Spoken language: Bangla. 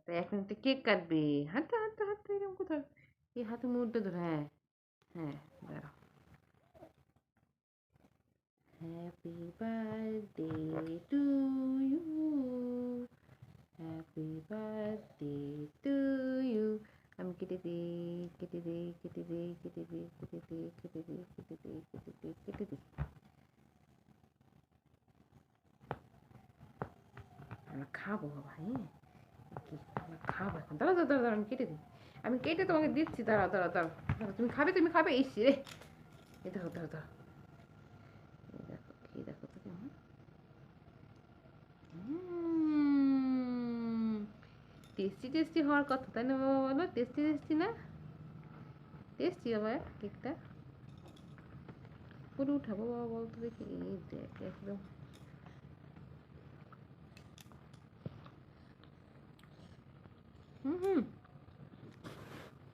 তাই এখন একটা কেক কাটবে। হাঁটতে, হাঁটতে, হাঁটতে এরকম কোথাও এই হাতে মুখটা ধরো, হ্যাঁ, হ্যাঁ, দাঁড়াও। Happy birthday to you, happy birthday to you. আমি কেটে দিই, কেটে দিই, কেটে দিই, কেটে দিই, কেটে দিই, কেটে দিই, কেটে দিই, কেটে দিই, কেটে দিই। আমরা খাবো বাবা, হ্যাঁ, কি আমরা খাবো এখন। দাঁড়াও, দাঁড়াও, দাঁড়াও, আমি কেটে দিই। আমি কেটে তোমাকে দিচ্ছি, দাঁড়াও, দাঁড়াও, দাঁড়াও, দাঁড়াও, তুমি খাবে, তুমি খাবে, এসছি রে। এই দেখো, দাঁড়াও, দাঁড়াও, এই দেখো, খেয়ে দেখো তো কেমন। টেস্টি টেস্টি হওয়ার কথা, তাই না বাবা, বলো টেস্টি টেস্টি না? টেস্টি বাবা কেকটা। পুরো উঠাবো বাবা, বলতো দেখি, এই দেখ একদম। হুম, হুম,